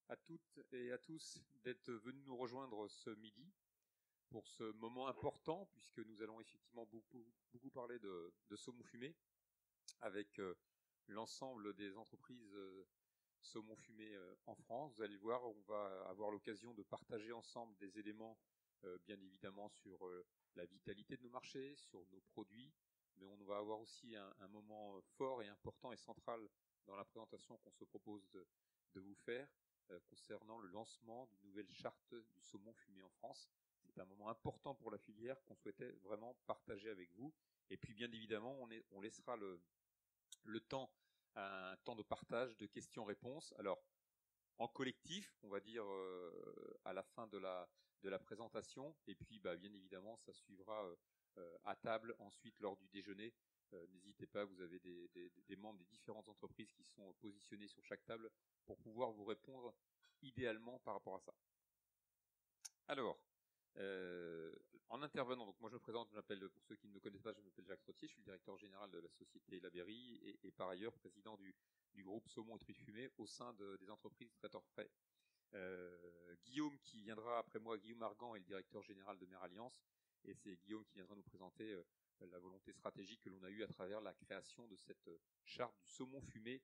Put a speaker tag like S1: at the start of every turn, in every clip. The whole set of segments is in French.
S1: à toutes et à tous d'être venus nous rejoindre ce midi pour ce moment important, puisque nous allons effectivement beaucoup parler de saumon fumé avec l'ensemble des entreprises saumon fumé en France. Vous allez voir, on va avoir l'occasion de partager ensemble des éléments, bien évidemment, sur la vitalité de nos marchés, sur nos produits, mais on va avoir aussi un moment fort et important et central dans la présentation qu'on se propose de vous faire concernant le lancement d'une nouvelle charte du saumon fumé en France. C'est un moment important pour la filière qu'on souhaitait vraiment partager avec vous. Et puis, bien évidemment, on laissera le temps, un temps de partage, de questions-réponses. Alors, en collectif, on va dire à la fin de la présentation, et puis bien évidemment, ça suivra à table ensuite lors du déjeuner. N'hésitez pas, vous avez des membres des différentes entreprises qui sont positionnés sur chaque table pour pouvoir vous répondre idéalement par rapport à ça. Alors, en intervenant, donc moi je me présente, je m'appelle, pour ceux qui ne me connaissent pas, je m'appelle Jacques Trottier, je suis le directeur général de la société Labéry et par ailleurs président du groupe Saumon et Truites Fumées au sein des entreprises traiteurs frais. Guillaume qui viendra après moi, Guillaume Argan est le directeur général de Mer Alliance et c'est Guillaume qui viendra nous présenter la volonté stratégique que l'on a eue à travers la création de cette charte du saumon fumé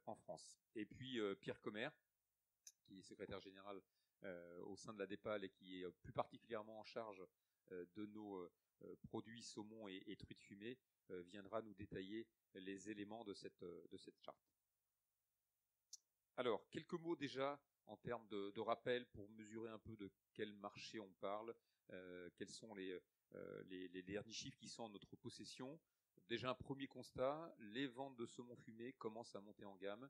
S1: en France. Et puis Pierre Commer, qui est secrétaire général au sein de la DEPAL et qui est plus particulièrement en charge de nos produits saumon et truites fumées, viendra nous détailler les éléments de cette charte. Alors, quelques mots déjà en termes de rappel pour mesurer un peu de quel marché on parle, quels sont les derniers chiffres qui sont en notre possession. Déjà un premier constat, les ventes de saumon fumé commencent à monter en gamme,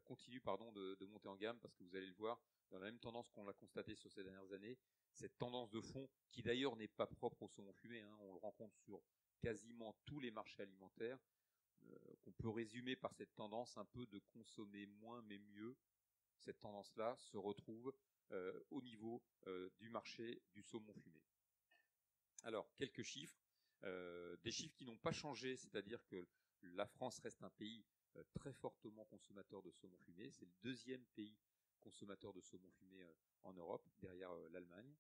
S1: continuent de monter en gamme parce que vous allez le voir, dans la même tendance qu'on l'a constaté sur ces dernières années, cette tendance de fond qui d'ailleurs n'est pas propre au saumon fumé, hein, on le rencontre sur quasiment tous les marchés alimentaires, qu'on peut résumer par cette tendance un peu de consommer moins mais mieux. Cette tendance-là se retrouve au niveau du marché du saumon fumé. Alors, quelques chiffres. Des chiffres qui n'ont pas changé, c'est-à-dire que la France reste un pays très fortement consommateur de saumon fumé. C'est le deuxième pays consommateur de saumon fumé en Europe, derrière l'Allemagne.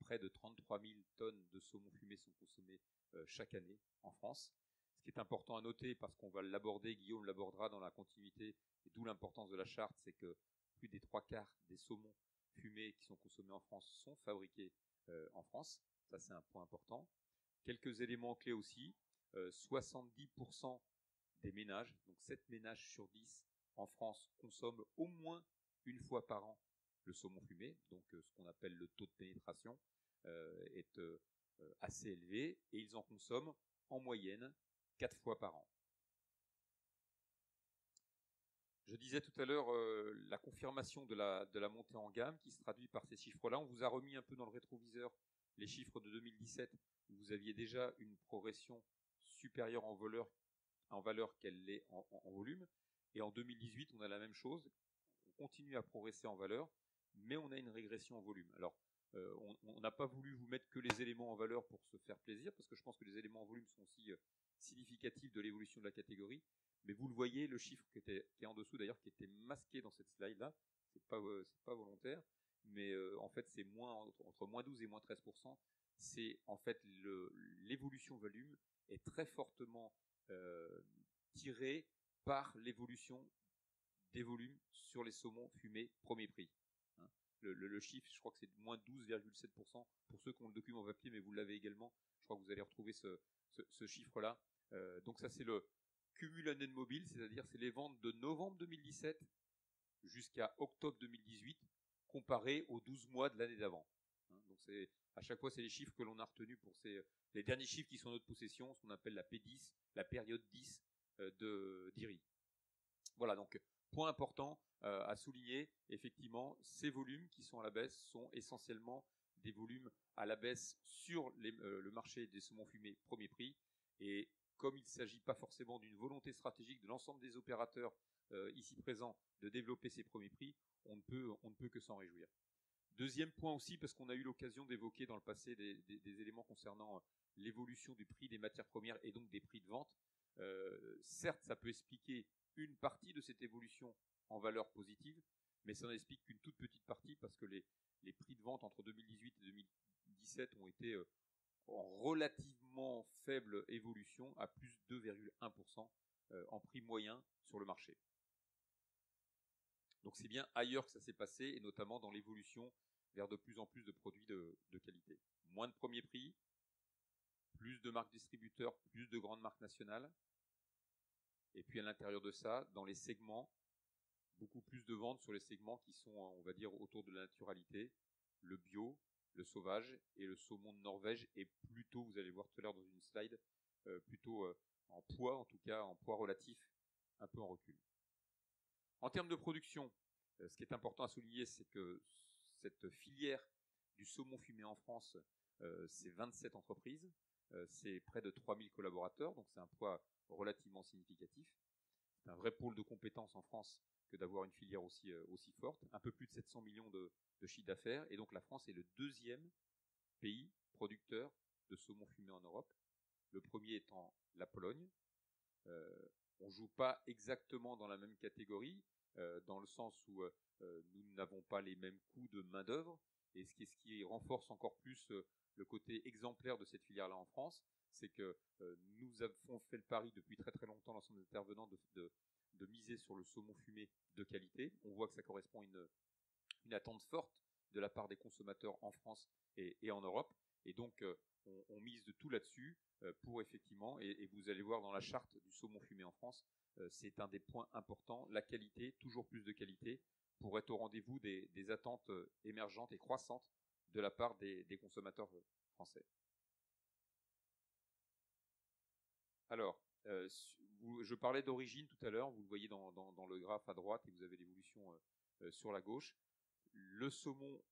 S1: Près de 33 000 tonnes de saumon fumé sont consommées chaque année en France. Ce qui est important à noter, parce qu'on va l'aborder, Guillaume l'abordera dans la continuité, et d'où l'importance de la charte, c'est que plus des 3/4 des saumons fumés qui sont consommés en France sont fabriqués en France. Ça, c'est un point important. Quelques éléments clés aussi. 70% des ménages, donc 7 ménages sur 10 en France, consomment au moins une fois par an le saumon fumé. Donc, ce qu'on appelle le taux de pénétration est assez élevé. Et ils en consomment en moyenne 4 fois par an. Je disais tout à l'heure la confirmation de la montée en gamme qui se traduit par ces chiffres-là. On vous a remis un peu dans le rétroviseur les chiffres de 2017 où vous aviez déjà une progression supérieure en valeur qu'elle l'est en volume. Et en 2018, on a la même chose. On continue à progresser en valeur, mais on a une régression en volume. Alors, on n'a pas voulu vous mettre que les éléments en valeur pour se faire plaisir, parce que je pense que les éléments en volume sont aussi significatifs de l'évolution de la catégorie. Mais vous le voyez, le chiffre qui est en dessous d'ailleurs, qui était masqué dans cette slide-là, c'est pas volontaire, mais en fait c'est entre moins 12 et moins 13%. C'est en fait l'évolution volume est très fortement tirée par l'évolution des volumes sur les saumons fumés premier prix. Hein. Le chiffre, je crois que c'est moins 12,7% pour ceux qui ont le document papier, mais vous l'avez également. Je crois que vous allez retrouver ce chiffre-là. Donc ça c'est le cumul année de mobile, c'est-à-dire c'est les ventes de novembre 2017 jusqu'à octobre 2018 comparé aux 12 mois de l'année d'avant. Hein, donc c'est à chaque fois c'est les chiffres que l'on a retenus pour les derniers chiffres qui sont en notre possession, ce qu'on appelle la P10, la période 10 d'IRI. Voilà, donc point important à souligner, effectivement, ces volumes qui sont à la baisse sont essentiellement des volumes à la baisse sur le marché des saumons fumés premier prix, et comme il ne s'agit pas forcément d'une volonté stratégique de l'ensemble des opérateurs ici présents de développer ces premiers prix, on ne peut que s'en réjouir. Deuxième point aussi, parce qu'on a eu l'occasion d'évoquer dans le passé des éléments concernant l'évolution du prix des matières premières et donc des prix de vente. Certes, ça peut expliquer une partie de cette évolution en valeur positive, mais ça n'en explique qu'une toute petite partie parce que les prix de vente entre 2018 et 2017 ont été en relativement faible évolution à plus 2,1% en prix moyen sur le marché. Donc c'est bien ailleurs que ça s'est passé, et notamment dans l'évolution vers de plus en plus de produits de qualité. Moins de premier prix, plus de marques distributeurs, plus de grandes marques nationales, et puis à l'intérieur de ça, dans les segments, beaucoup plus de ventes sur les segments qui sont, on va dire, autour de la naturalité, le bio, le sauvage et le saumon de Norvège, et plutôt, vous allez voir tout à l'heure dans une slide, plutôt en poids, en tout cas en poids relatif, un peu en recul. En termes de production, ce qui est important à souligner, c'est que cette filière du saumon fumé en France, c'est 27 entreprises, c'est près de 3000 collaborateurs, donc c'est un poids relativement significatif. C'est un vrai pôle de compétences en France que d'avoir une filière aussi forte, un peu plus de 700 millions de chiffre d'affaires, et donc la France est le deuxième pays producteur de saumon fumé en Europe, le premier étant la Pologne. On ne joue pas exactement dans la même catégorie, dans le sens où nous n'avons pas les mêmes coûts de main-d'œuvre, et ce qui renforce encore plus le côté exemplaire de cette filière-là en France, c'est que nous avons fait le pari depuis très très longtemps, l'ensemble des intervenants, de miser sur le saumon fumé de qualité. On voit que ça correspond à une attente forte de la part des consommateurs en France et en Europe, et donc on mise de tout là-dessus pour effectivement, et vous allez voir dans la charte du saumon fumé en France, c'est un des points importants, la qualité, toujours plus de qualité, pour être au rendez-vous des attentes émergentes et croissantes de la part des consommateurs français. Alors, je parlais d'origine tout à l'heure, vous le voyez dans le graphe à droite, et vous avez l'évolution sur la gauche. Le saumon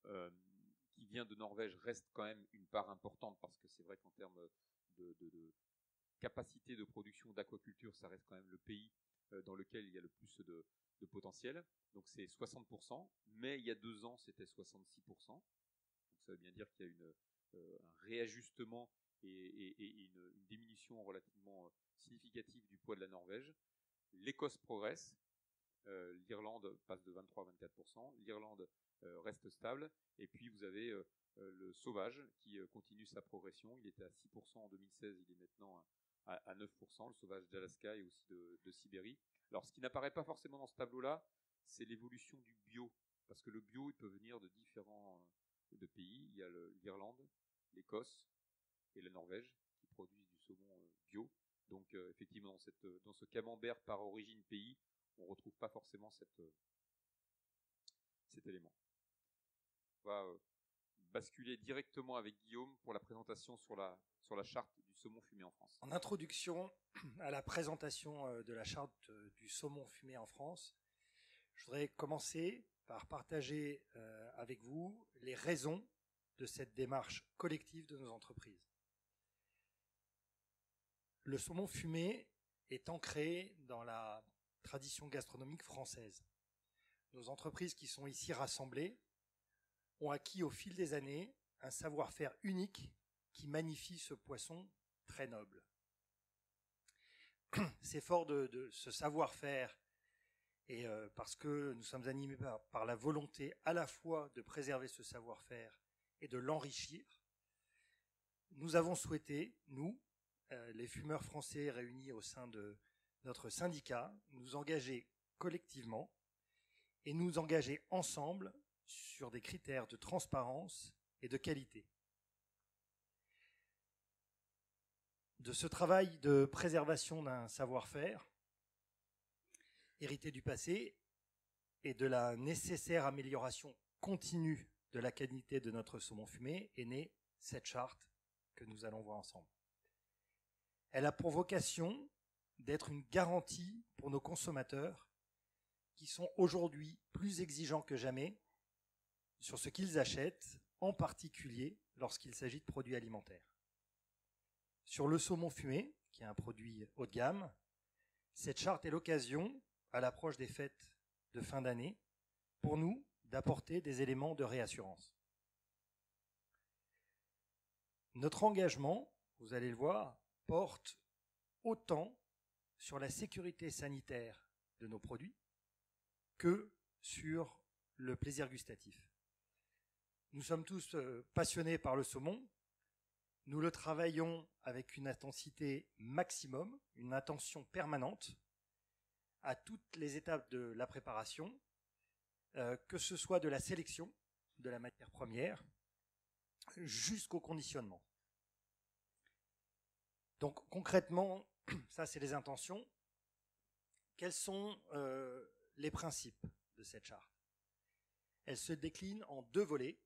S1: qui vient de Norvège reste quand même une part importante, parce que c'est vrai qu'en termes de capacité de production d'aquaculture, ça reste quand même le pays dans lequel il y a le plus de potentiel. Donc c'est 60%, mais il y a 2 ans c'était 66%. Donc ça veut bien dire qu'il y a un réajustement et une diminution relativement significative du poids de la Norvège. L'Écosse progresse, l'Irlande passe de 23 à 24%, l'Irlande reste stable, et puis vous avez le sauvage qui continue sa progression. Il était à 6% en 2016, il est maintenant à 9%, le sauvage d'Alaska et aussi de Sibérie. Alors ce qui n'apparaît pas forcément dans ce tableau-là, c'est l'évolution du bio, parce que le bio, il peut venir de différents de pays. Il y a l'Irlande, l'Écosse et la Norvège qui produisent du saumon bio. Donc effectivement, dans ce camembert par origine pays, on ne retrouve pas forcément cet élément. On va basculer directement avec Guillaume pour la présentation sur la charte du saumon fumé en France.
S2: En introduction à la présentation de la charte du saumon fumé en France, je voudrais commencer par partager avec vous les raisons de cette démarche collective de nos entreprises. Le saumon fumé est ancré dans la tradition gastronomique française. Nos entreprises qui sont ici rassemblées ont acquis au fil des années un savoir-faire unique qui magnifie ce poisson très noble. C'est fort de ce savoir-faire, et parce que nous sommes animés par la volonté à la fois de préserver ce savoir-faire et de l'enrichir, nous avons souhaité, nous, les fumeurs français réunis au sein de notre syndicat, nous engager collectivement et nous engager ensemble sur des critères de transparence et de qualité. De ce travail de préservation d'un savoir-faire hérité du passé et de la nécessaire amélioration continue de la qualité de notre saumon fumé est née cette charte que nous allons voir ensemble. Elle a pour vocation d'être une garantie pour nos consommateurs qui sont aujourd'hui plus exigeants que jamais sur ce qu'ils achètent, en particulier lorsqu'il s'agit de produits alimentaires. Sur le saumon fumé, qui est un produit haut de gamme, cette charte est l'occasion, à l'approche des fêtes de fin d'année, pour nous d'apporter des éléments de réassurance. Notre engagement, vous allez le voir, porte autant sur la sécurité sanitaire de nos produits que sur le plaisir gustatif. Nous sommes tous passionnés par le saumon. Nous le travaillons avec une intensité maximum, une attention permanente à toutes les étapes de la préparation, que ce soit de la sélection de la matière première jusqu'au conditionnement. Donc concrètement, ça c'est les intentions. Quels sont les principes de cette charte? Elle se décline en 2 volets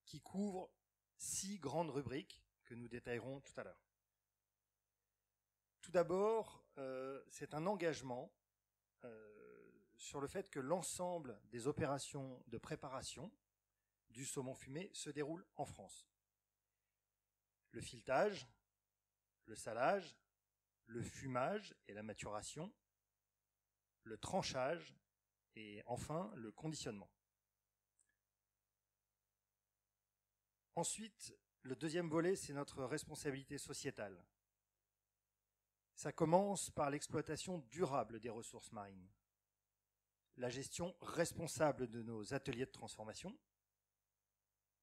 S2: qui couvrent 6 grandes rubriques que nous détaillerons tout à l'heure. Tout d'abord, c'est un engagement sur le fait que l'ensemble des opérations de préparation du saumon fumé se déroulent en France. Le filetage, le salage, le fumage et la maturation, le tranchage et enfin le conditionnement. Ensuite, le deuxième volet, c'est notre responsabilité sociétale. Ça commence par l'exploitation durable des ressources marines, la gestion responsable de nos ateliers de transformation,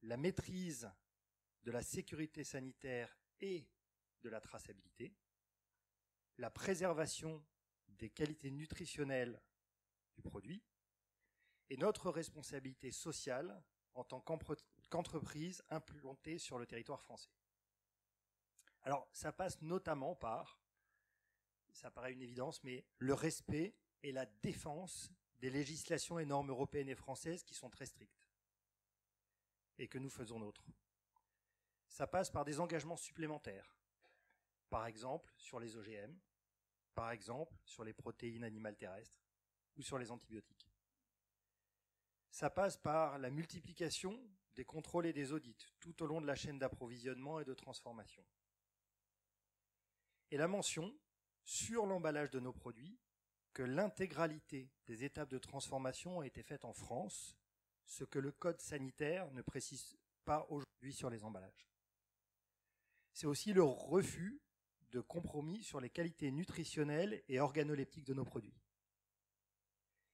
S2: la maîtrise de la sécurité sanitaire et de la traçabilité, la préservation des qualités nutritionnelles du produit et notre responsabilité sociale en tant qu'entreprise implantée sur le territoire français. Alors, ça passe notamment par, ça paraît une évidence, mais le respect et la défense des législations et normes européennes et françaises qui sont très strictes et que nous faisons nôtres. Ça passe par des engagements supplémentaires, par exemple sur les OGM, par exemple sur les protéines animales terrestres ou sur les antibiotiques. Ça passe par la multiplication des contrôles et des audits tout au long de la chaîne d'approvisionnement et de transformation. Et la mention sur l'emballage de nos produits que l'intégralité des étapes de transformation ont été faites en France, ce que le code sanitaire ne précise pas aujourd'hui sur les emballages. C'est aussi le refus de compromis sur les qualités nutritionnelles et organoleptiques de nos produits.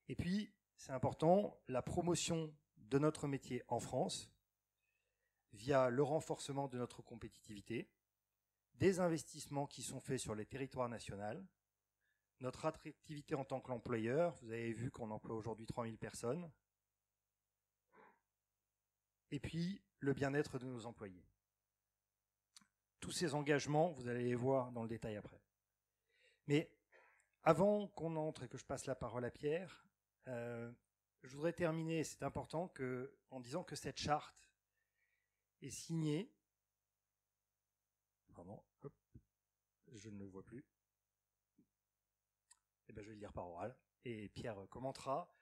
S2: Et puis, c'est important, la promotion de notre métier en France via le renforcement de notre compétitivité, des investissements qui sont faits sur les territoires nationaux, notre attractivité en tant qu'employeur, vous avez vu qu'on emploie aujourd'hui 3000 personnes, et puis le bien-être de nos employés. Tous ces engagements, vous allez les voir dans le détail après. Mais avant qu'on entre et que je passe la parole à Pierre, je voudrais terminer, c'est important, en disant que cette charte est signée. Pardon, hop, je ne le vois plus. Eh bien, je vais le lire par oral et Pierre commentera.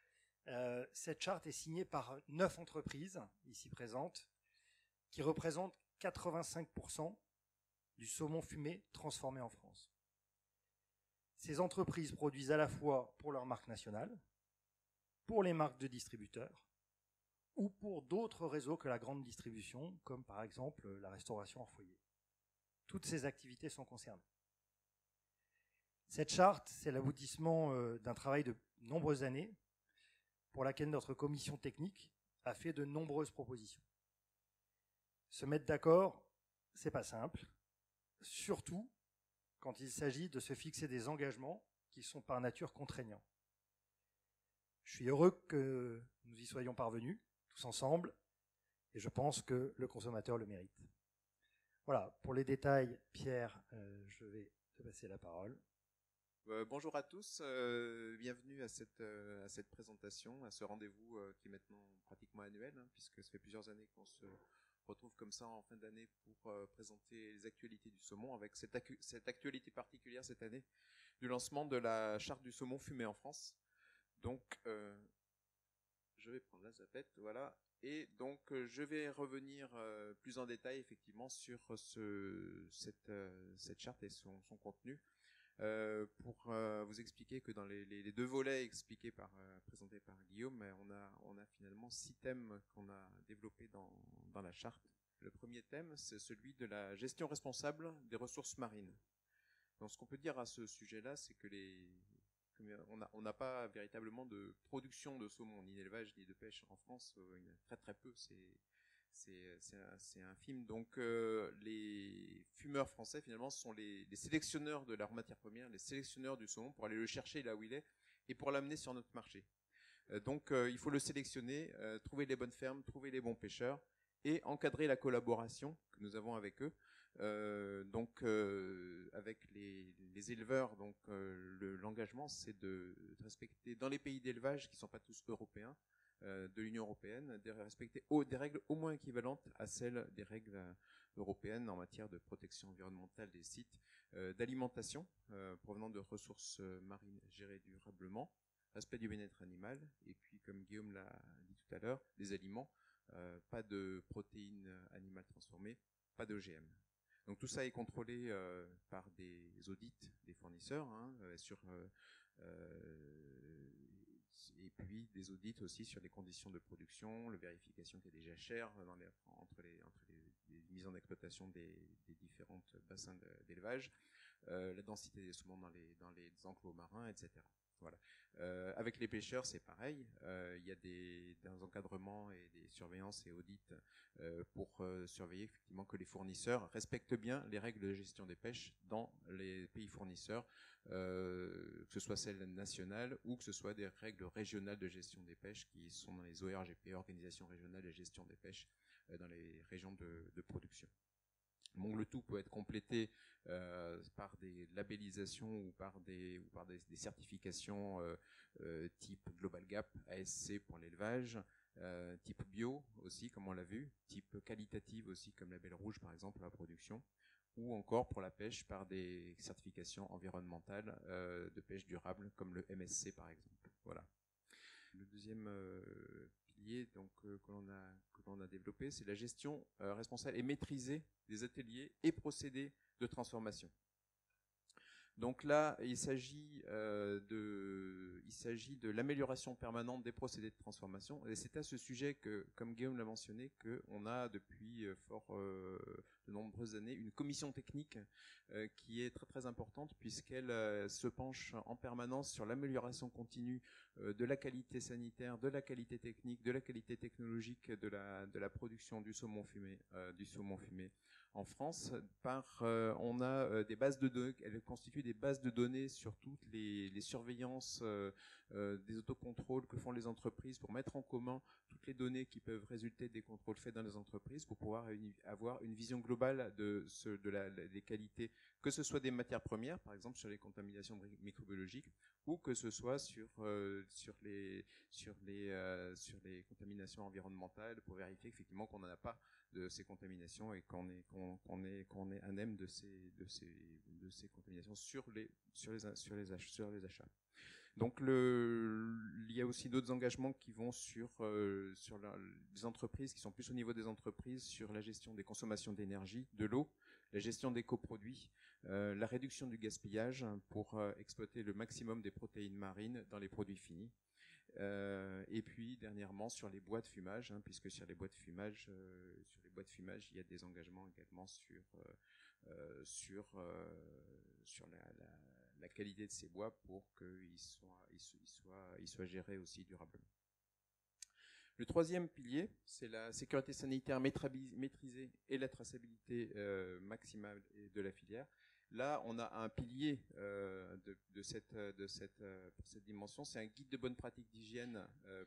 S2: Cette charte est signée par 9 entreprises ici présentes qui représentent 85% du saumon fumé transformé en France. Ces entreprises produisent à la fois pour leur marque nationale, pour les marques de distributeurs ou pour d'autres réseaux que la grande distribution, comme par exemple la restauration hors foyer. Toutes ces activités sont concernées. Cette charte, c'est l'aboutissement d'un travail de nombreuses années pour laquelle notre commission technique a fait de nombreuses propositions. Se mettre d'accord, c'est pas simple, surtout quand il s'agit de se fixer des engagements qui sont par nature contraignants. Je suis heureux que nous y soyons parvenus, tous ensemble, et je pense que le consommateur le mérite. Voilà, pour les détails, Pierre, je vais te passer la parole.
S3: Bonjour à tous, bienvenue à cette présentation, à ce rendez-vous qui est maintenant pratiquement annuel, puisque ça fait plusieurs années qu'on se retrouve comme ça en fin d'année pour présenter les actualités du saumon, avec cette actualité particulière cette année du lancement de la charte du saumon fumé en France. Donc, je vais prendre la zapette, voilà, et donc je vais revenir plus en détail effectivement sur cette charte et son contenu. Pour vous expliquer que dans les 2 volets présentés par Guillaume, on a finalement 6 thèmes qu'on a développés dans la charte. Le premier thème, c'est celui de la gestion responsable des ressources marines. Donc, ce qu'on peut dire à ce sujet-là, c'est que on n'a pas véritablement de production de saumon, ni d'élevage, ni de pêche en France. Il y en a très très peu. C'est infime. Donc les fumeurs français finalement sont les sélectionneurs de leur matière première, les sélectionneurs du saumon pour aller le chercher là où il est et pour l'amener sur notre marché. Donc il faut le sélectionner, trouver les bonnes fermes, trouver les bons pêcheurs et encadrer la collaboration que nous avons avec eux. Avec les éleveurs, l'engagement c'est de respecter dans les pays d'élevage qui ne sont pas tous européens, de l'Union européenne, de respecter des règles au moins équivalentes à celles des règles européennes en matière de protection environnementale des sites, d'alimentation provenant de ressources marines gérées durablement, respect du bien-être animal, et puis comme Guillaume l'a dit tout à l'heure, des aliments, pas de protéines animales transformées, pas d'OGM. Donc tout ça est contrôlé par des audits des fournisseurs, et puis des audits aussi sur les conditions de production, la vérification qu'il y a des jachères entre les mises en exploitation des différents bassins d'élevage, la densité des saumons dans les enclos marins, etc. Voilà. Avec les pêcheurs, c'est pareil. Il y a des encadrements et des surveillances et audits pour surveiller effectivement que les fournisseurs respectent bien les règles de gestion des pêches dans les pays fournisseurs, que ce soit celles nationales ou que ce soit des règles régionales de gestion des pêches qui sont dans les ORGP, Organisations régionales de gestion des pêches, dans les régions de production. Donc le tout peut être complété par des labellisations ou par des certifications type Global Gap, ASC pour l'élevage, type bio aussi comme on l'a vu, type qualitative aussi comme Label Rouge par exemple pour la production, ou encore pour la pêche par des certifications environnementales de pêche durable comme le MSC par exemple. Voilà. Le deuxième pilier que l'on a développé, c'est la gestion responsable et maîtrisée des ateliers et procédés de transformation. Donc là, il s'agit de l'amélioration permanente des procédés de transformation. Et c'est à ce sujet que, comme Guillaume l'a mentionné, qu'on a depuis de nombreuses années une commission technique qui est très très importante puisqu'elle se penche en permanence sur l'amélioration continue de la qualité sanitaire, de la qualité technique, de la qualité technologique de la production du saumon fumé en France. On a des bases de données, elles constituent des bases de données sur toutes les surveillances des autocontrôles que font les entreprises pour mettre en commun toutes les données qui peuvent résulter des contrôles faits dans les entreprises pour pouvoir avoir une vision globale des qualités, que ce soit des matières premières, par exemple sur les contaminations microbiologiques, ou que ce soit sur les contaminations environnementales pour vérifier effectivement qu'on n'en a pas de ces contaminations et qu'on est indemne de ces contaminations sur les achats. Donc il y a aussi d'autres engagements qui vont sur les entreprises, qui sont plus au niveau des entreprises, sur la gestion des consommations d'énergie, de l'eau, la gestion des coproduits, la réduction du gaspillage pour exploiter le maximum des protéines marines dans les produits finis. Et puis dernièrement sur les bois de fumage, puisque sur les bois de fumage, il y a des engagements également sur la qualité de ces bois pour qu'ils soient gérés aussi durablement. Le troisième pilier, c'est la sécurité sanitaire maîtrisée et la traçabilité maximale de la filière. Là, on a un pilier pour cette dimension, c'est un guide de bonne pratique d'hygiène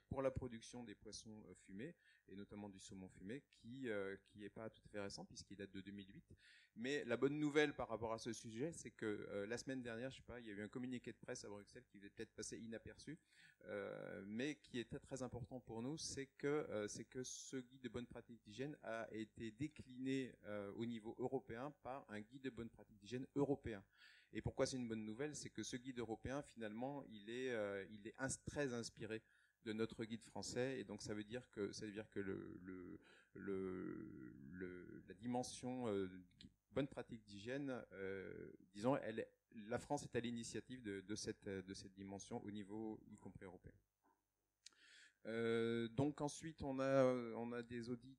S3: pour la production des poissons fumés, et notamment du saumon fumé, qui est pas tout à fait récent, puisqu'il date de 2008. Mais la bonne nouvelle par rapport à ce sujet, c'est que la semaine dernière, je sais pas, il y a eu un communiqué de presse à Bruxelles qui devait peut-être passer inaperçu, mais qui est très très important pour nous, c'est que ce guide de bonne pratique d'hygiène a été décliné au niveau européen par un guide de bonne pratique d'hygiène européen. Et pourquoi c'est une bonne nouvelle? C'est que ce guide européen, finalement, il est très inspiré de notre guide français, et donc ça veut dire que la dimension bonne pratique d'hygiène, disons, la France est à l'initiative de cette dimension au niveau y compris européen. Donc ensuite on a des audits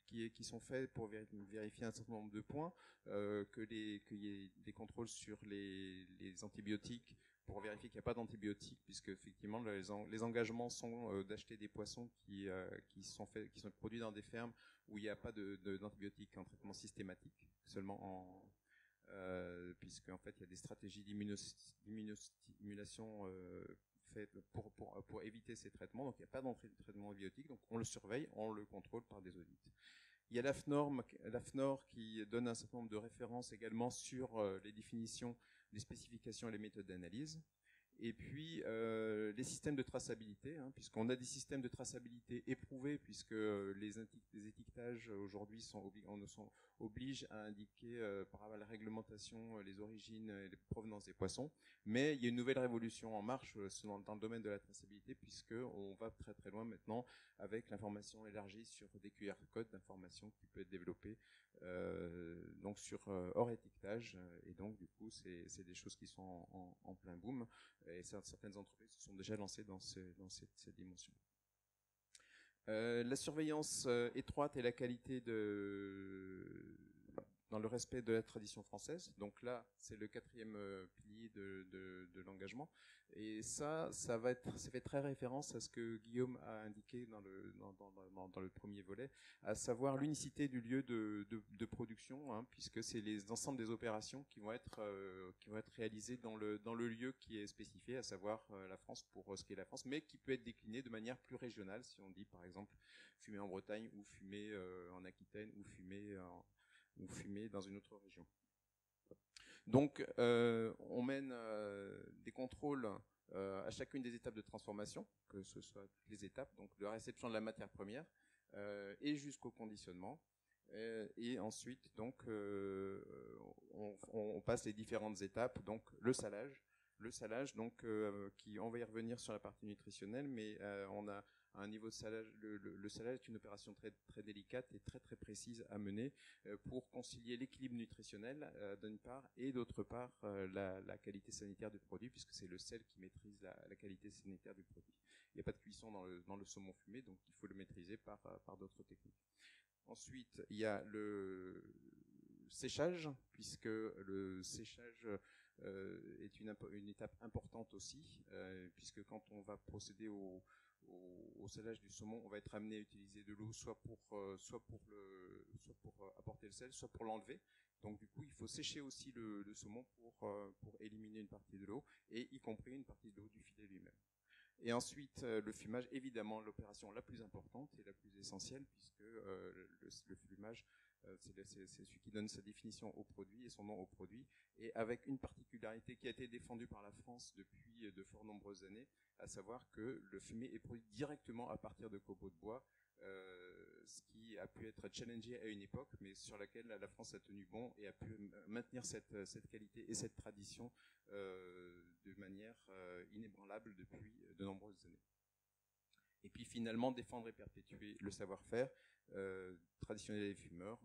S3: qui sont faits pour vérifier un certain nombre de points, qu'il y ait des contrôles sur les antibiotiques pour vérifier qu'il n'y a pas d'antibiotiques, puisque effectivement les engagements sont d'acheter des poissons qui sont produits dans des fermes où il n'y a pas d'antibiotiques en traitement systématique, seulement puisque en fait il y a des stratégies d'immunostimulation faites pour éviter ces traitements, donc il n'y a pas d'entrée de traitement antibiotique, donc on le surveille, on le contrôle par des audits. Il y a l'AFNOR qui donne un certain nombre de références également sur les définitions, les spécifications et les méthodes d'analyse. Et puis les systèmes de traçabilité, puisqu'on a des systèmes de traçabilité éprouvés, puisque les étiquetages aujourd'hui obligent à indiquer par la réglementation les origines et les provenances des poissons. Mais il y a une nouvelle révolution en marche dans le domaine de la traçabilité, puisqu'on va très très loin maintenant avec l'information élargie sur des QR codes d'information qui peut être développée donc hors étiquetage. Et donc du coup c'est des choses qui sont en plein boom. Et certaines entreprises se sont déjà lancées dans cette dimension. La surveillance étroite et la qualité dans le respect de la tradition française. Donc là, c'est le 4e pilier de l'engagement. Et ça fait très référence à ce que Guillaume a indiqué dans le premier volet, à savoir l'unicité du lieu de production, puisque c'est l'ensemble des opérations qui vont être réalisées dans le lieu qui est spécifié, à savoir la France pour ce qui est la France, mais qui peut être décliné de manière plus régionale, si on dit par exemple fumer en Bretagne ou fumer en Aquitaine ou fumer dans une autre région. Donc, on mène des contrôles à chacune des étapes de transformation, que ce soit toutes les étapes, donc de la réception de la matière première et jusqu'au conditionnement. Et ensuite, donc, on passe les différentes étapes, donc le salage, donc, on va y revenir sur la partie nutritionnelle, mais on a un niveau de salage. Le salage est une opération très très délicate et très très précise à mener pour concilier l'équilibre nutritionnel d'une part et d'autre part la qualité sanitaire du produit, puisque c'est le sel qui maîtrise la qualité sanitaire du produit. Il n'y a pas de cuisson dans le saumon fumé, donc il faut le maîtriser par d'autres techniques. Ensuite, il y a le séchage, puisque le séchage est une étape importante aussi, puisque quand on va procéder au salage du saumon, on va être amené à utiliser de l'eau soit pour apporter le sel, soit pour l'enlever. Donc du coup, il faut sécher aussi le saumon pour éliminer une partie de l'eau, et y compris une partie de l'eau du filet lui-même. Et ensuite, le fumage, évidemment, l'opération la plus importante et la plus essentielle, puisque le fumage, c'est celui qui donne sa définition au produit et son nom au produit, et avec une particularité qui a été défendue par la France depuis de fort nombreuses années, à savoir que le fumé est produit directement à partir de copeaux de bois, ce qui a pu être challengé à une époque, mais sur laquelle la France a tenu bon et a pu maintenir cette qualité et cette tradition de manière inébranlable depuis de nombreuses années. Et puis finalement, défendre et perpétuer le savoir-faire traditionnel des fumeurs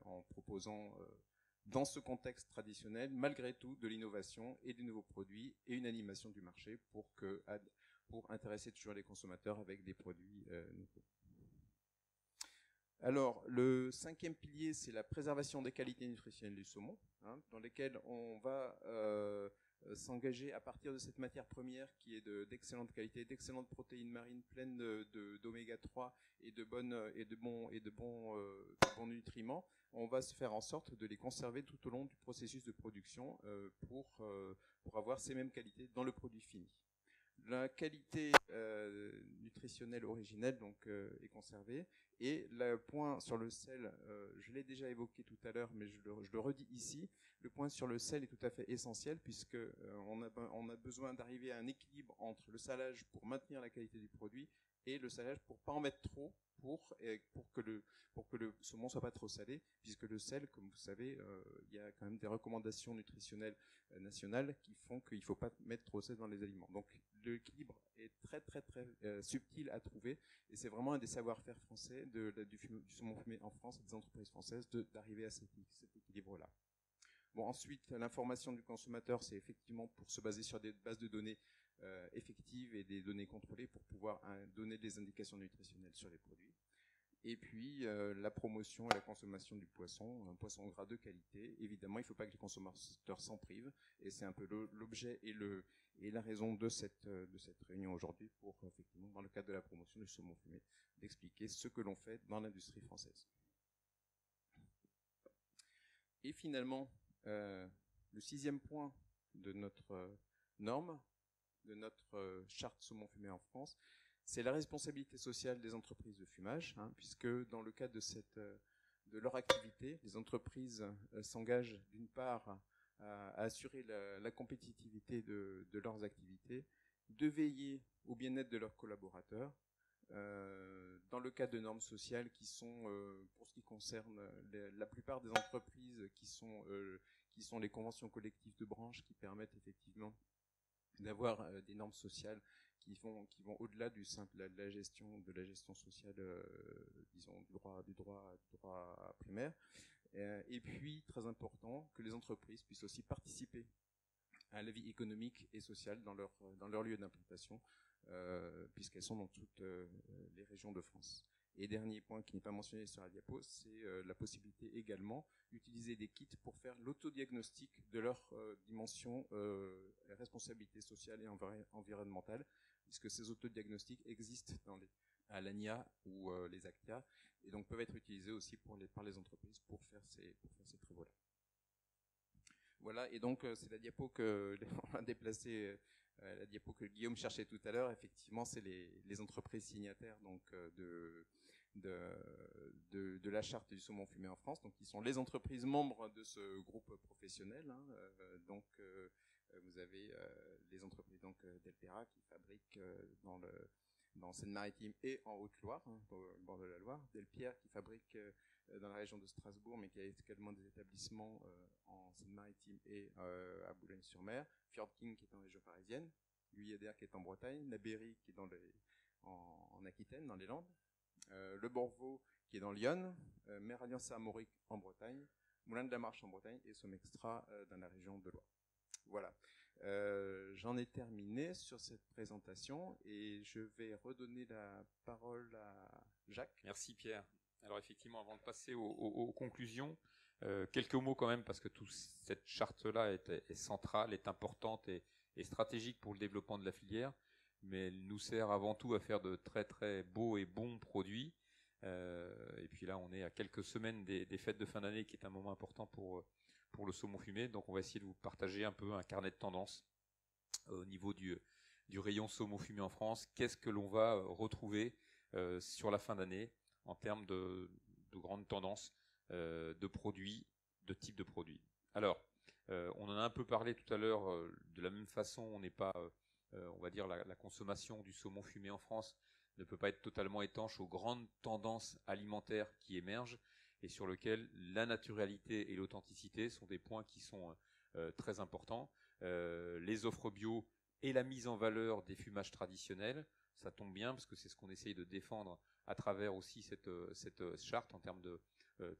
S3: en proposant dans ce contexte traditionnel, malgré tout, de l'innovation et des nouveaux produits et une animation du marché pour intéresser toujours les consommateurs avec des produits nouveaux. Alors, le 5e pilier, c'est la préservation des qualités nutritionnelles du saumon, dans lesquelles on va s'engager à partir de cette matière première qui est d'excellente qualité, d'excellentes protéines marines pleines d'oméga 3 et de bons nutriments. On va se faire en sorte de les conserver tout au long du processus de production pour avoir ces mêmes qualités dans le produit fini. La qualité nutritionnelle originelle donc est conservée, et le point sur le sel, je l'ai déjà évoqué tout à l'heure, mais je le redis ici. Le point sur le sel est tout à fait essentiel, puisque on a besoin d'arriver à un équilibre entre le salage pour maintenir la qualité du produit et le salage pour pas en mettre trop, pour que le saumon soit pas trop salé, puisque le sel, comme vous savez, il y a quand même des recommandations nutritionnelles nationales qui font qu'il faut pas mettre trop de sel dans les aliments. Donc l'équilibre est très très très subtil à trouver, et c'est vraiment un des savoir-faire français du saumon fumé en France et des entreprises françaises d'arriver à cet équilibre-là. Bon, ensuite, l'information du consommateur, c'est effectivement pour se baser sur des bases de données effectives et des données contrôlées pour pouvoir donner des indications nutritionnelles sur les produits. Et puis la promotion et la consommation du poisson, un poisson gras de qualité. Évidemment, il ne faut pas que les consommateurs s'en privent, et c'est un peu l'objet et la raison de cette réunion aujourd'hui, pour effectivement, dans le cadre de la promotion du saumon fumé, d'expliquer ce que l'on fait dans l'industrie française. Et finalement, le 6e point de notre norme, de notre charte saumon fumé en France, c'est la responsabilité sociale des entreprises de fumage, puisque dans le cadre de leur activité, les entreprises s'engagent d'une part à assurer la compétitivité de leurs activités, de veiller au bien-être de leurs collaborateurs, dans le cadre de normes sociales qui sont, pour ce qui concerne la plupart des entreprises, qui sont les conventions collectives de branche, qui permettent effectivement d'avoir des normes sociales qui vont au-delà du simple de la gestion sociale, disons du droit primaire. Et puis très important que les entreprises puissent aussi participer à la vie économique et sociale dans leur lieu d'implantation, puisqu'elles sont dans toutes les régions de France. Et dernier point qui n'est pas mentionné sur la diapo, c'est la possibilité également d'utiliser des kits pour faire l'autodiagnostic de leur dimension responsabilité sociale et environnementale, puisque ces autodiagnostics existent à l'ANIA ou les ACTA, et donc peuvent être utilisés aussi par les entreprises pour faire ces travaux-là. Voilà, et donc c'est la diapo que on a déplacée, la diapo que Guillaume cherchait tout à l'heure. Effectivement, c'est les entreprises signataires donc de la charte du saumon fumé en France, donc qui sont les entreprises membres de ce groupe professionnel. Donc vous avez les entreprises donc Delpera qui fabriquent dans Seine-Maritime et en Haute-Loire, au bord de la Loire, Delpierre qui fabrique dans la région de Strasbourg, mais qui a également des établissements en Seine-Maritime et à Boulogne-sur-Mer, Fjord King qui est en région parisienne, Guyéder qui est en Bretagne, la Berry qui est en Aquitaine, dans les Landes, le Borvo qui est dans l'Yonne, Mère Alliance Armorique en Bretagne, Moulin de la Marche en Bretagne et Somextra dans la région de Loire. Voilà. J'en ai terminé sur cette présentation et je vais redonner la parole à Jacques.
S1: Merci Pierre. Alors effectivement, avant de passer aux conclusions, quelques mots quand même, parce que toute cette charte-là est centrale, est importante et stratégique pour le développement de la filière, mais elle nous sert avant tout à faire de très très beaux et bons produits. Et puis là, on est à quelques semaines des fêtes de fin d'année, qui est un moment important pour le saumon fumé. Donc on va essayer de vous partager un peu un carnet de tendance au niveau du rayon saumon fumé en France. Qu'est-ce que l'on va retrouver sur la fin d'année en termes de grandes tendances de produits, de types de produits. Alors, on en a un peu parlé tout à l'heure. De la même façon, on n'est pas, on va dire, la consommation du saumon fumé en France ne peut pas être totalement étanche aux grandes tendances alimentaires qui émergent et sur lesquelles la naturalité et l'authenticité sont des points qui sont très importants. Les offres bio et la mise en valeur des fumages traditionnels, ça tombe bien parce que c'est ce qu'on essaye de défendre à travers aussi cette charte en termes de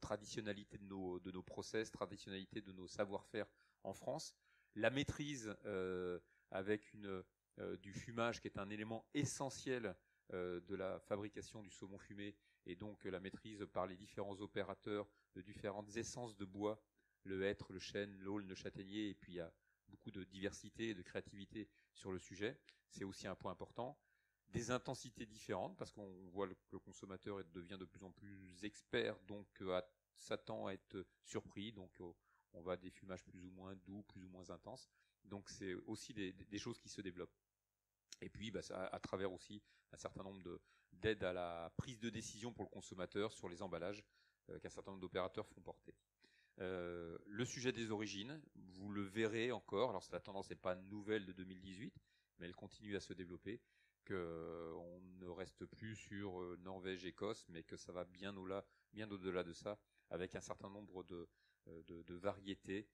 S1: traditionnalité de nos process, traditionnalité de nos savoir-faire en France. La maîtrise avec du fumage qui est un élément essentiel de la fabrication du saumon fumé, et donc la maîtrise par les différents opérateurs de différentes essences de bois, le hêtre, le chêne, l'aulne, le châtaignier, et puis il y a beaucoup de diversité et de créativité sur le sujet. C'est aussi un point important. Des intensités différentes, parce qu'on voit que le consommateur devient de plus en plus expert, donc s'attend à être surpris, donc on va à des fumages plus ou moins doux, plus ou moins intenses. Donc c'est aussi des choses qui se développent. Et puis à travers aussi un certain nombre d'aides à la prise de décision pour le consommateur sur les emballages qu'un certain nombre d'opérateurs font porter. Le sujet des origines, vous le verrez encore, alors la tendance n'est pas nouvelle de 2018, mais elle continue à se développer, qu'on ne reste plus sur Norvège, Écosse, mais que ça va bien au-delà de ça, avec un certain nombre de variétés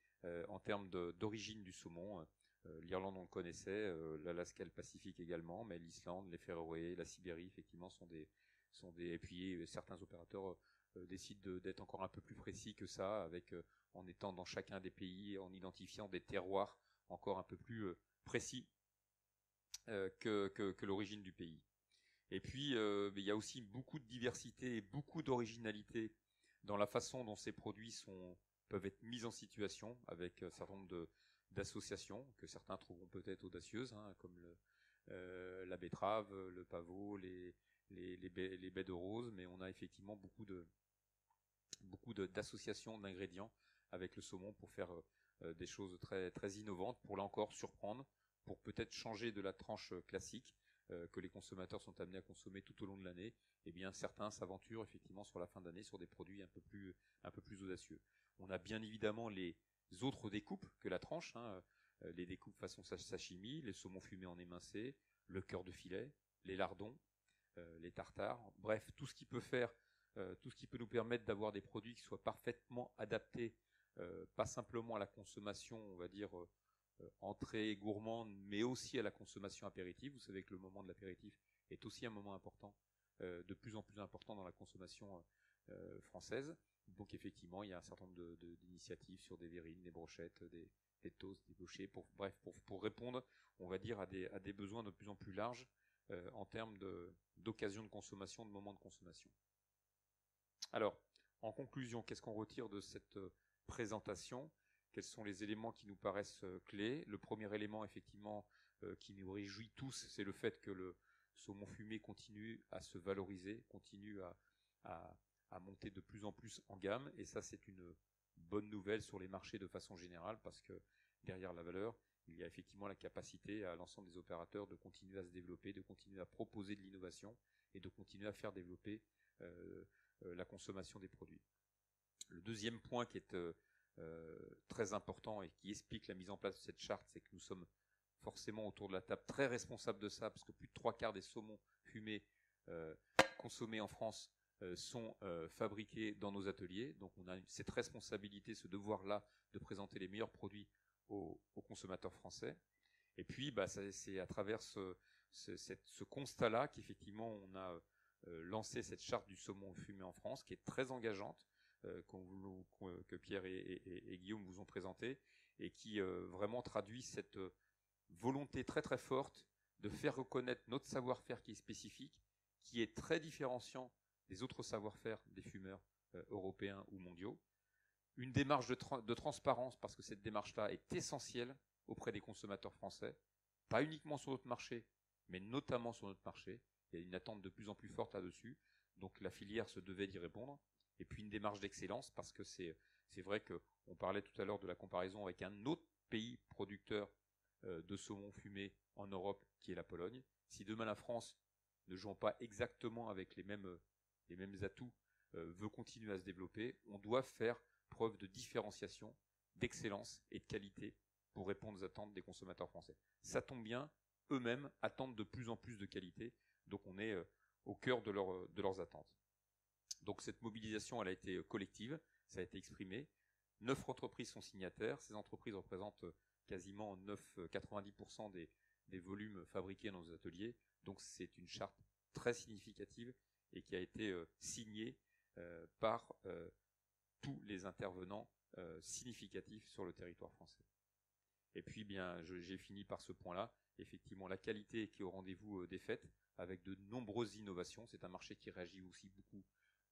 S1: en termes d'origine du saumon. L'Irlande, on le connaissait, l'Alaska, le Pacifique également, mais l'Islande, les Féroé, la Sibérie, effectivement, sont des et puis certains opérateurs décident d'être encore un peu plus précis que ça, en étant dans chacun des pays, en identifiant des terroirs encore un peu plus précis que l'origine du pays. Et puis, il y a aussi beaucoup de diversité et beaucoup d'originalité dans la façon dont ces produits peuvent être mis en situation avec un certain nombre d'associations que certains trouveront peut-être audacieuses, hein, comme la betterave, le pavot, les baies de rose, mais on a effectivement beaucoup d'associations d'ingrédients avec le saumon pour faire des choses très, très innovantes, pour là encore surprendre, pour peut-être changer de la tranche classique que les consommateurs sont amenés à consommer tout au long de l'année. Eh bien, certains s'aventurent effectivement sur la fin d'année sur des produits un peu plus audacieux. On a bien évidemment les autres découpes que la tranche, hein, les découpes façon sashimi, les saumons fumés en émincé, le cœur de filet, les lardons, les tartares, bref, tout ce qui peut nous permettre d'avoir des produits qui soient parfaitement adaptés, pas simplement à la consommation, on va dire, entrée gourmande, mais aussi à la consommation apéritive. Vous savez que le moment de l'apéritif est aussi un moment important, de plus en plus important dans la consommation française. Donc effectivement, il y a un certain nombre d'initiatives sur des verrines, des brochettes, des toasts, des bouchées, pour répondre, on va dire, à des besoins de plus en plus larges en termes d'occasion de consommation, de moments de consommation. Alors, en conclusion, qu'est-ce qu'on retire de cette présentation ? Quels sont les éléments qui nous paraissent clés ? Le premier élément, effectivement, qui nous réjouit tous, c'est le fait que le saumon fumé continue à se valoriser, continue à monter de plus en plus en gamme. Et ça, c'est une bonne nouvelle sur les marchés de façon générale, parce que derrière la valeur, il y a effectivement la capacité à l'ensemble des opérateurs de continuer à se développer, de continuer à proposer de l'innovation et de continuer à faire développer la consommation des produits. Le deuxième point qui est très important et qui explique la mise en place de cette charte, c'est que nous sommes forcément autour de la table très responsables de ça, parce que plus de 3/4 des saumons fumés consommés en France sont fabriqués dans nos ateliers. Donc on a cette responsabilité, ce devoir-là de présenter les meilleurs produits aux consommateurs français. Et puis c'est à travers ce constat-là qu'effectivement on a lancé cette charte du saumon fumé en France, qui est très engageante, que Pierre et Guillaume vous ont présenté, et qui vraiment traduit cette volonté très très forte de faire reconnaître notre savoir-faire qui est spécifique, qui est très différenciant des autres savoir-faire des fumeurs européens ou mondiaux. Une démarche de transparence, parce que cette démarche-là est essentielle auprès des consommateurs français, pas uniquement sur notre marché, mais notamment sur notre marché. Il y a une attente de plus en plus forte là-dessus, donc la filière se devait d'y répondre. Et puis une démarche d'excellence, parce que c'est vrai qu'on parlait tout à l'heure de la comparaison avec un autre pays producteur de saumon fumé en Europe, qui est la Pologne. Si demain la France, ne jouant pas exactement avec les mêmes atouts, veut continuer à se développer, on doit faire preuve de différenciation, d'excellence et de qualité pour répondre aux attentes des consommateurs français. Ça tombe bien, eux-mêmes attendent de plus en plus de qualité, donc on est au cœur de leurs attentes. Donc cette mobilisation, elle a été collective, ça a été exprimé. 9 entreprises sont signataires. Ces entreprises représentent quasiment 90% des volumes fabriqués dans nos ateliers. Donc c'est une charte très significative et qui a été signée par tous les intervenants significatifs sur le territoire français. Et puis j'ai fini par ce point-là. Effectivement, la qualité qui est au rendez-vous des fêtes, avec de nombreuses innovations. C'est un marché qui réagit aussi beaucoup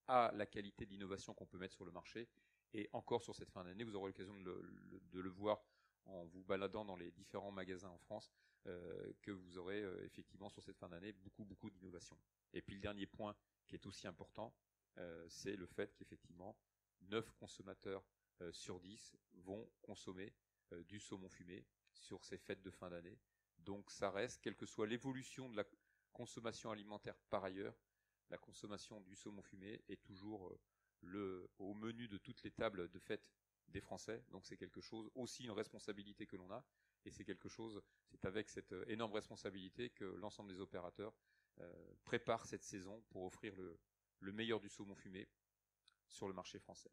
S1: à la qualité d'innovation qu'on peut mettre sur le marché. Et encore sur cette fin d'année, vous aurez l'occasion de le voir en vous baladant dans les différents magasins en France, que vous aurez effectivement sur cette fin d'année beaucoup d'innovations. Et puis le dernier point qui est aussi important, c'est le fait qu'effectivement 9 consommateurs sur 10 vont consommer du saumon fumé sur ces fêtes de fin d'année. Donc ça reste, quelle que soit l'évolution de la consommation alimentaire par ailleurs, la consommation du saumon fumé est toujours au menu de toutes les tables de fête des Français. Donc c'est quelque chose, aussi une responsabilité que l'on a, et c'est avec cette énorme responsabilité que l'ensemble des opérateurs préparent cette saison pour offrir le meilleur du saumon fumé sur le marché français.